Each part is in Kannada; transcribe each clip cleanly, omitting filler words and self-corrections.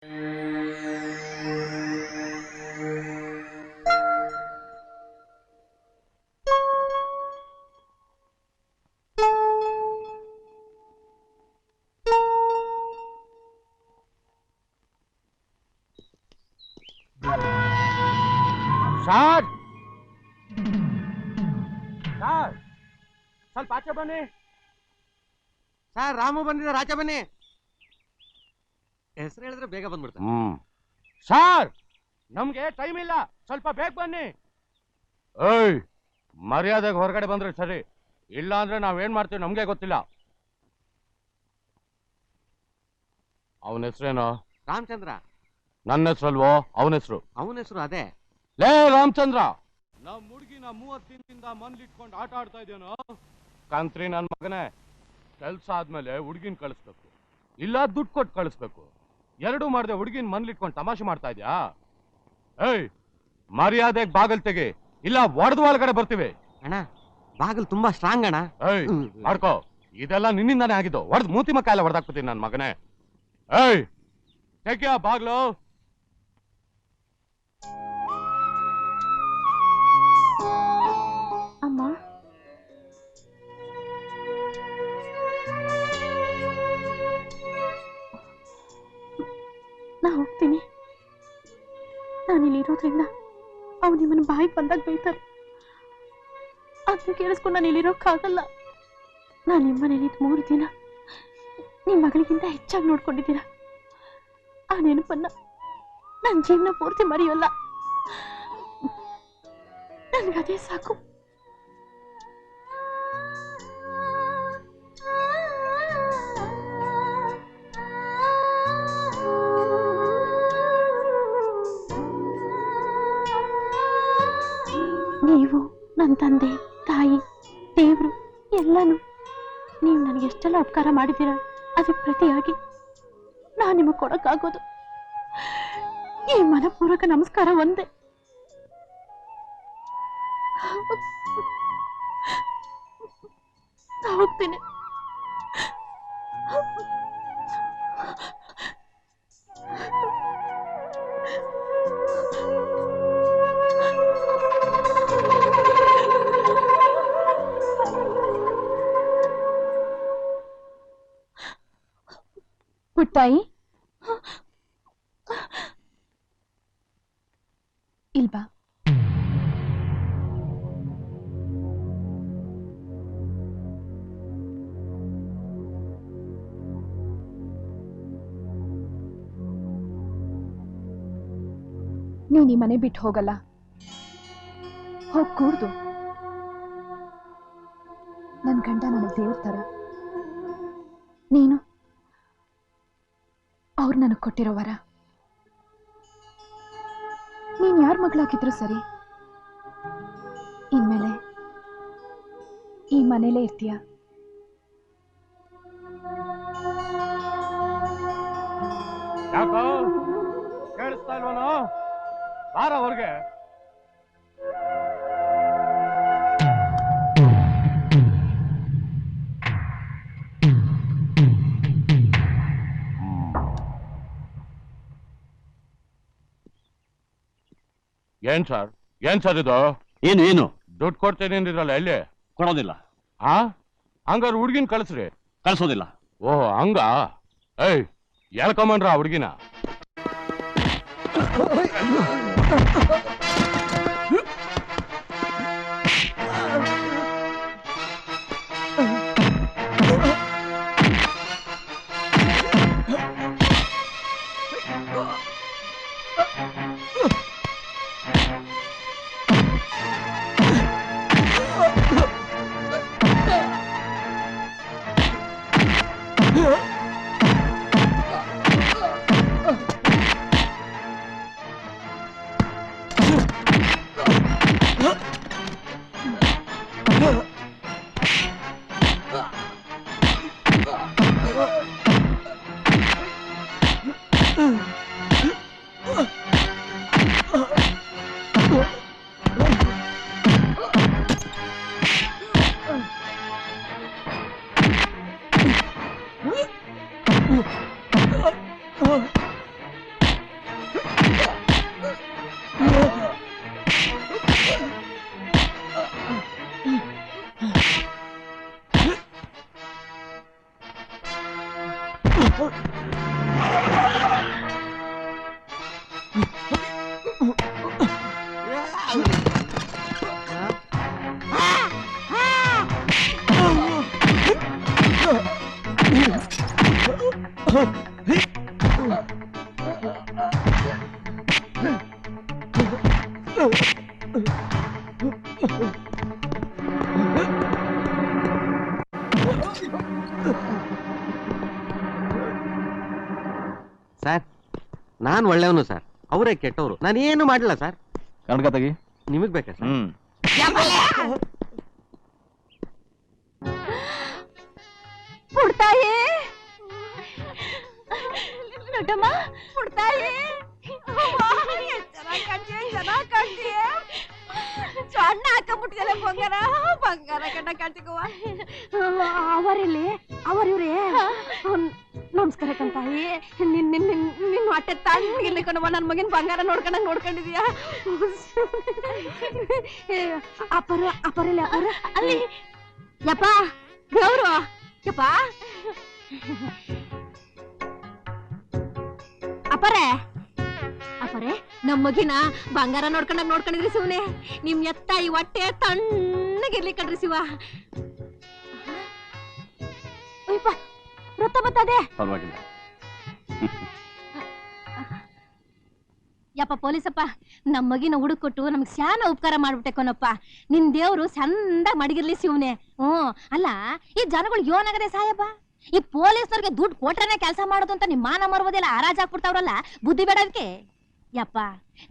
ಸರ್ ಸರ್ ಸ್ವಲ್ಪ ಆಚೆ ಬನ್ನಿ ಸರ್. ರಾಮು ಬಂದಿದ್ದಾರೆ, ಆಚೆ ಬನ್ನಿ. ಹೆಸರು ಹೇಳಿದ್ರೆ ಬೇಗ ಬಂದ್ಬಿಡ್ತಾರೆ. ಸರ್ ನಮ್ಗೆ ಟೈಮ್ ಇಲ್ಲ, ಸ್ವಲ್ಪ ಬೇಗ ಬನ್ನಿ. ಏಯ್, ಮರ್ಯಾದೆಗೆ ಹೊರಗಡೆ ಬಂದ್ರೆ ಸರಿ, ಇಲ್ಲ ಅಂದ್ರೆ ನಾವೇನ್ ಮಾಡ್ತೀವಿ ನಮ್ಗೆ ಗೊತ್ತಿಲ್ಲ. ಅವನ ಹೆಸರೇನು? ರಾಮಚಂದ್ರ. ನನ್ನ ಹೆಸರಲ್ವೋ ಅವನ ಹೆಸರು? ಅವನ ಹೆಸರು ಅದೇ. ಲೇ ರಾಮಚಂದ್ರ, ನಮ್ ಹುಡುಗಿನ 30 ದಿನದಿಂದ ಮನ್ಲಿಟ್ಕೊಂಡು ಆಟ ಆಡ್ತಾ ಇದ್ದೇನೋ ಕಂತ್ರಿ ನನ್ ಮಗನೇ. ಕೆಲ್ಸ ಆದ್ಮೇಲೆ ಹುಡುಗಿನ ಕಳಿಸ್ಬೇಕು, ಇಲ್ಲ ದುಡ್ಡು ಕೊಟ್ಟು ಕಳಿಸ್ಬೇಕು. ಎರಡೂ ಮಾಡದೆ ಹುಡುಗಿನ ಮನ್ಲಿಟ್ಕೊಂಡು ತಮಾಷೆ ಮಾಡ್ತಾ ಇದ್ಯಾ? ಏಯ್, ಮರ್ಯಾದೆಗೆ ಬಾಗಲ್ ತೆಗಿ, ಇಲ್ಲ ಒಡೆದು ಒಳಗಡೆ ಬರ್ತೀವಿ. ಅಣ್ಣ, ಬಾಗಿಲು ತುಂಬಾ ಸ್ಟ್ರಾಂಗ್ ಅಣ್ಣ. ಏಯ್ ಮಾಡ್ಕೋ, ಇದೆಲ್ಲ ನಿನ್ನಿಂದಾನೇ ಆಗಿದ್ದು. ಹೊಡೆದು ಮೂತಿ ಮಕ್ಕ ಎಲ್ಲ ಹೊಡೆದಾಕ್ಬಿಡ್ತೀನಿ ನನ್ ಮಗನೇ. ಏಯ್ ತೆಗಿಯ ಬಾಗ್ಲು. ಅಮ್ಮ, ನಾ ಹೋಗ್ತೀನಿ. ನಾನಿಲ್ಲಿರೋದ್ರಿಂದ ಅವ್ರು ನಿಮ್ಮನ್ನು ಬಾಯಿಗೆ ಬಂದಾಗ ಬೈತಾರೆ. ಅದನ್ನ ಕೇಳಿಸ್ಕೊಂಡು ನಾನು ಇಲ್ಲಿರೋಕ್ಕಾಗಲ್ಲ. ನಾನು ನಿಮ್ಮನೇಲಿ 3 ದಿನ ನಿಮ್ಮ ಮಗಳಿಗಿಂತ ಹೆಚ್ಚಾಗಿ ನೋಡ್ಕೊಂಡಿದ್ದೀರಾ. ಆ ನೆನಪನ್ನ ನನ್ನ ಜೀವನ ಪೂರ್ತಿ ಮರೆಯೋಲ್ಲ. ನನಗದೇ ಸಾಕು. ನೀವು ನನ್ನ ತಂದೆ ತಾಯಿ ದೇವರು ಎಲ್ಲಾನು. ನೀವು ನನಗೆ ಎಷ್ಟೆಲ್ಲ ಉಪಕಾರ ಮಾಡಿದ್ದೀರಾ, ಅದಕ್ಕೆ ಪ್ರತಿಯಾಗಿ ನಾನು ನಿಮಗೆ ಕೊಡಕ್ಕಾಗೋದು ಈ ಮನಪೂರ್ವಕ ನಮಸ್ಕಾರ ಒಂದೇ. ಹೋಗ್ತೀನಿ. ಪುಟ್ಟಾಯಿ, ಇಲ್ವಾ? ನೀನ್ ಈ ಮನೆ ಬಿಟ್ಟು ಹೋಗಲ್ಲ. ಹೋಗ್ ಕೂಡ್ದು. ನನ್ ಗಂಡ ನನಗೆ ದೇವ್ರ ತರ, ನೀನು ಅವ್ರು ನನಗೆ ಕೊಟ್ಟಿರೋ ವರ. ನೀನ್ ಯಾರ ಮಗಳಾಗಿದ್ರು ಸರಿ, ಇನ್ಮೇಲೆ ಈ ಮನೇಲೇ ಇರ್ತೀಯ. ಯಾಕೋ ಕೇಳಿಸ್ತಾ ಇಲ್ವನೋ? ಬಾರ ಹೊರಗೆ. ಏನ್ ಸರ್ ಇದು? ಏನು ದುಡ್ಡು ಕೊಡ್ತೇನೆ ಅಂದಿದ್ರಲ್ಲ, ಎಲ್ಲಿ? ಕೊಡೋದಿಲ್ಲ. ಹಂಗಾರ ಹುಡ್ಗಿನ ಕಳಿಸ್ರಿ. ಕಳ್ಸೋದಿಲ್ಲ. ಓಹ್ ಹಂಗ? ಏಯ್ ಎಳ್ಕೊಂಬನ್ರ ಹುಡ್ಗಿನ. ಸರ್ ನಾನು ಒಳ್ಳೆಯವನು ಸರ್, ಅವರೇ ಕೆಟ್ಟವರು. ನಾನೇನು ಮಾಡಿಲ್ಲ ಸರ್. ಕಣಕ ತೆಗಿ. ನಿಮಗ್ ಬೇಕಾ ಸರ್? ಪುಡ್ತಾಯೇ ದೊಡ್ಡಮ್ಮ, ಪುಡ್ತಾಯೇ ಚೆನ್ನಾಗಿ ಕಾಣ್ತೀಯ. ಸಣ್ಣ ಹಾಕೊಂಡ್ಬಿಟ್ಟಿದಲ್ಲ ಬಂಗಾರ, ಬಂಗಾರ ಕಣ್ಣ ಕಾಣ್ತಿಕವ. ಅವರಲ್ಲಿ ಅವರಿವ್ರೇ. ನಮಸ್ಕಾರ ಕಂತಾಯಿ. ನಿನ್ನ ಹೊಟ್ಟೆ ತಣ್ಣಗಿರ್ಲಿ ಕಣವ. ನನ್ನ ಮಗಿನ ಬಂಗಾರ ನೋಡ್ಕೊಂಡಂಗೆ ನೋಡ್ಕೊಂಡಿದೀಯಾ? ಅಪರಲ್ಲಿ ಅಲ್ಲಿ ಯಪ್ಪ ಗೌರು ಯಪ್ಪ ಅಪರೇ ಅಪರೇ ನಮ್ಮ ಮಗಿನ ಬಂಗಾರ ನೋಡ್ಕೊಂಡಿದ್ರಿ ಶಿವನೇ. ನಿಮ್ ಎತ್ತ ಈ ಹೊಟ್ಟೆ ತಣ್ಣಗಿರ್ಲಿ ಕಣ್ರಿ ಶಿವ. ವೃತ್ತ ಬರ್ತದೆ. ಪರವಾಗಿಲ್ಲ. ಯಪ್ಪ ಪೊಲೀಸಪ್ಪ, ನಮ್ಮ ಮಗಿನ ಹುಡುಕೊಟ್ಟು ನಮ್ಗೆ ಶಾನ ಉಪಕಾರ ಮಾಡ್ಬಿಟ್ಟೆ ಕೊನಪ್ಪ. ನಿನ್ ದೇವ್ರು ಚಂದ ಮಡಗಿರ್ಲಿ ಶಿವನೇ. ಅಲ್ಲ, ಈ ಜನಗಳು ಯೋನಾಗದೆ ಸಾಯಪ್ಪ. ಈ ಪೊಲೀಸ್ನವ್ರಿಗೆ ದುಡ್ಡು ಕೊಟ್ರೇನೆ ಕೆಲಸ ಮಾಡೋದು ಅಂತ ನಿಮ್ಮ ಮಾನ ಮರುವುದೆಲ್ಲ ಹರಾಜ್ ಹಾಕ್ಬಿಡ್ತಾವ್ರಲ್ಲ, ಬುದ್ಧಿ ಬೇಡದಕ್ಕೆ. ಯಪ್ಪ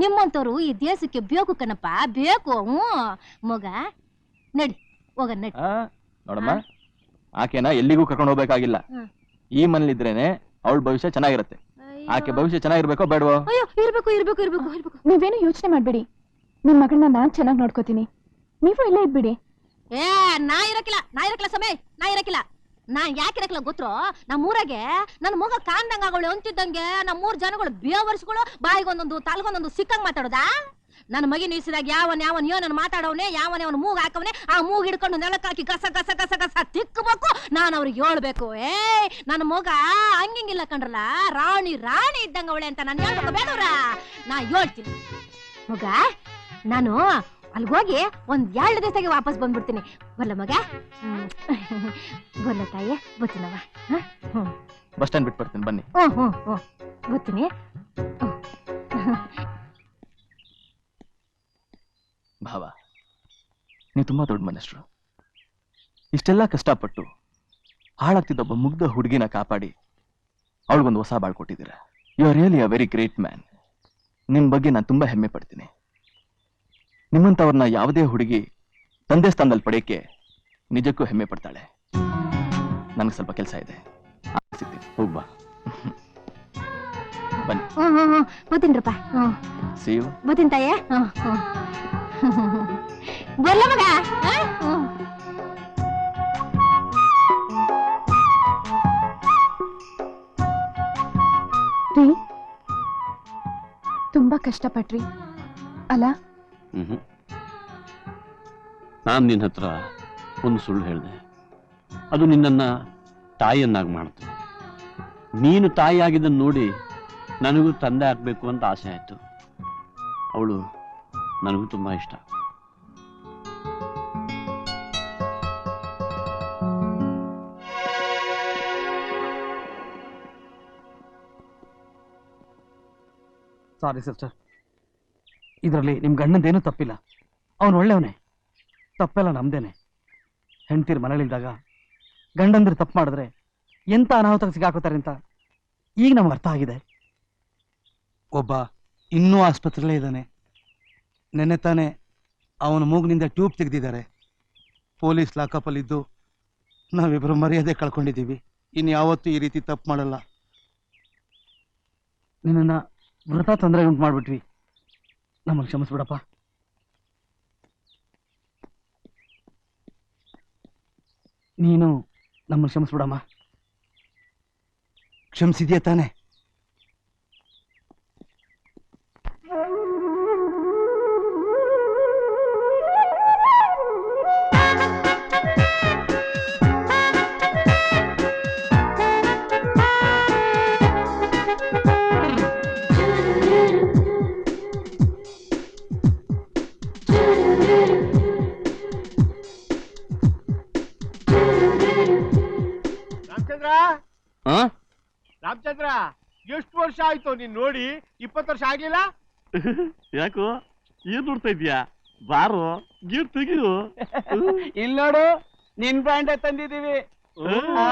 ನಿಮ್ಮಂತವ್ರು ಈ ದೇಶಕ್ಕೆ ಬೇಕು ಕಣಪ್ಪ, ಬೇಕು. ಮಗ ನಡಿ ಹೋಗ ನಡಿ. ನೋಡಮ್ಮ, ಆಕೆನ ಎಲ್ಲಿಗೂ ಕರ್ಕೊಂಡು ಹೋಗ್ಬೇಕಾಗಿಲ್ಲ. ಈ ಮನೇಲಿದ್ರೇನೆ ಅವಳ ಭವಿಷ್ಯ ಚೆನ್ನಾಗಿರುತ್ತೆ. ಆಕೆ ಭವಿಷ್ಯ ಚೆನ್ನಾಗಿರ್ಬೇಕೋ ಬೇಡವೋ? ಅಯ್ಯೋ, ಇರ್ಬೇಕು ಇರ್ಬೇಕು ಇರ್ಬೇಕು ಇರ್ಬೇಕು. ನೀವೇನು ಯೋಚನೆ ಮಾಡ್ಬೇಡಿ, ನಿಮ್ ಮಗಳನ್ನ ನಾನ್ ಚೆನ್ನಾಗಿ ನೋಡ್ಕೋತೀನಿ. ನೀವು ಇಲ್ಲೇ ಇದ್ಬಿಡಿ. ನಾ ಇರಕ್ಕಿಲ್ಲ ಸಮಯ, ನಾ ಇರಕ್ಕಿಲ್ಲ. ನಾನ್ ಯಾಕಿರಕ್ಕಿಲ್ಲ ಗೊತ್ತೋ? ನಮ್ಮೂರಾಗೆ ನನ್ನ ಮಗ ಕಾಂದಂಗ ಆಗೋಳು ಅಂತಿದ್ದಂಗೆ ನಮ್ಮೂರ್ ಜನಗಳು ಬೇವರ್ಸ್ಗಳು ಬಾಯಿಗೊಂದೊಂದು ತಲೆಗೊಂದೊಂದು ಸಿಕ್ಕಂಗ್ ಮಾತಾಡೋದಾ? ನನ್ನ ಮಗಿ ನಿಲ್ಸಿದಾಗ ಯಾವನ್ ಯೋನನ್ ಮಾತಾಡವನೆ, ಯಾವನ್ ಮೂಗ್ ಹಾಕವನೆ, ಆ ಮೂಗ್ ಹಿಡ್ಕೊಂಡು ನೆಲಕ್ಕೆ ಹಾಕಿ ಕಸ ಕಸ ಕಸ ಕಸ ತಿಕ್ಕಬೇಕು. ನಾನು ಅವ್ರಿಗೆ ಹೇಳ್ಬೇಕು, ನನ್ನ ಮಗ ಹಂಗಿಂಗಿಲ್ಲ ಕಣ್ರಲ್ಲ, ರಾಣಿ ರಾಣಿ ಇದ್ದಂಗ ಅವಳೆ ಅಂತ ನಾನು ಹೇಳ್ಬೇಕು ಬೇಡವ್ರ? ನಾ ಹೇಳ್ತೀನಿ ಮಗ. ನಾನು ಅಲ್ಗೋಗಿ ಒಂದ್ 2 ದಿವಸಕ್ಕೆ ವಾಪಸ್ ಬಂದ್ಬಿಡ್ತೀನಿ. ಬಲ್ಲ ಮಗ, ಬಲ್ಲ ತಾಯಿ, ಬತ್ತೀನವ. ಬಸ್ ಸ್ಟ್ಯಾಂಡ್ ಬಿಟ್ಟು ಬರ್ತೀನಿ, ಬನ್ನಿ. ಬತ್ತೀನಿ. ಭಾವ, ನೀವು ತುಂಬಾ ದೊಡ್ಡ ಮನುಷ್ಯರು. ಇಷ್ಟೆಲ್ಲ ಕಷ್ಟಪಟ್ಟು ಹಾಳಾಗ್ತಿದ್ದ ಒಬ್ಬ ಮುಗ್ಧ ಹುಡುಗಿನ ಕಾಪಾಡಿ ಅವಳಿಗೊಂದು ಹೊಸ ಬಾಳ್ ಕೊಟ್ಟಿದ್ದೀರ. You are really a very great man. ನಿಮ್ ಬಗ್ಗೆ ನಾನು ತುಂಬಾ ಹೆಮ್ಮೆ ಪಡ್ತೀನಿ. ನಿಮ್ಮಂತವ್ರನ್ನ ಯಾವುದೇ ಹುಡುಗಿ ತಂದೆ ಸ್ಥಾನದಲ್ಲಿ ಪಡೆಯಕ್ಕೆ ನಿಜಕ್ಕೂ ಹೆಮ್ಮೆ ಪಡ್ತಾಳೆ. ನನಗೆ ಸ್ವಲ್ಪ ಕೆಲಸ ಇದೆ, ಸಿಗ್ತೀನಿ. ಹೋಗ್ಬಾ. ಬನ್ನಿ. ಬತ್ತೀನ್ರಪ್ಪ. See you. ಬತ್ತೀನಿ ತಾಯೇ. ಬರ್ಲ ಮಗ. ತುಂಬಾ ಕಷ್ಟಪಟ್ರಿ ಅಲ್ಲ? ನಾನು ನಿನ್ನ ಹತ್ರ ಒಂದು ಸುಳ್ಳು ಹೇಳಿದೆ, ಅದು ನಿನ್ನನ್ನ ತಾಯಿಯನ್ನಾಗಿ ಮಾಡ್ತು. ನೀನು ತಾಯಿ ಆಗಿದ್ದನ್ನು ನೋಡಿ ನನಗೂ ತಂದೆ ಆಗ್ಬೇಕು ಅಂತ ಆಸೆ ಆಯ್ತು. ಅವಳು ನನಗೂ ತುಂಬಾ ಇಷ್ಟ. ಸಾರಿ ಸಿಸ್ಟರ್, ಇದರಲ್ಲಿ ನಿಮ್ ಗಂಡಂದೇನು ತಪ್ಪಿಲ್ಲ. ಅವನು ಒಳ್ಳೆಯವನೇ, ತಪ್ಪೆಲ್ಲ ನಮ್ದೇನೆ. ಹೆಂಡ್ತೀರ್ ಮನೇಲಿದ್ದಾಗ ಗಂಡಂದ್ರು ತಪ್ಪು ಮಾಡಿದ್ರೆ ಎಂತ ಅನಾಹುತಕ್ಕೆ ಸಿಗಾಕೋತಾರೆ ಅಂತ ಈಗ ನಮ್ಗೆ ಅರ್ಥ ಆಗಿದೆ. ಒಬ್ಬ ಇನ್ನೂ ಆಸ್ಪತ್ರೆಯಲ್ಲೇ ಇದ್ದಾನೆ. ನೆನ್ನೆ ತಾನೇ ಅವನ ಮೂಗಿನಿಂದ ಟ್ಯೂಬ್ ತೆಗೆದಿದ್ದಾರೆ. ಪೊಲೀಸ್ ಲಾಕಪ್ಪಲ್ಲಿದ್ದು ನಾವಿಬ್ಬರು ಮರ್ಯಾದೆ ಕಳ್ಕೊಂಡಿದ್ದೀವಿ. ಇನ್ಯಾವತ್ತೂ ಈ ರೀತಿ ತಪ್ಪು ಮಾಡಲ್ಲ. ನಿನ್ನ ವೃಥಾ ತೊಂದರೆ ಉಂಟು ಮಾಡ್ಬಿಟ್ವಿ, ನಮ್ಮನ್ನು ಕ್ಷಮಿಸ್ಬಿಡಪ್ಪ. ನೀನು ನಮ್ಮನ್ನು ಕ್ಷಮಿಸ್ಬಿಡಮ್ಮ. ಕ್ಷಮಿಸಿದ್ಯಾ ತಾನೆ? ರಾಮಚಂದ್ರ, ಎಷ್ಟು ವರ್ಷ ಆಯ್ತು ನೀನ್ ನೋಡಿ? 20 ವರ್ಷ ಆಗ್ಲಿಲ್ಲ? ಯಾಕೋ ಏನ್ ನೋಡ್ತಾ ಇದ್ಯಾ? ಬಾರು ಗೇಟ್ ತೆಗಿಯು. ಇಲ್ಲಿ ನೋಡು, ನಿನ್ ಬ್ರ್ಯಾಂಡೇ ತಂದಿದೀವಿ. ಆ.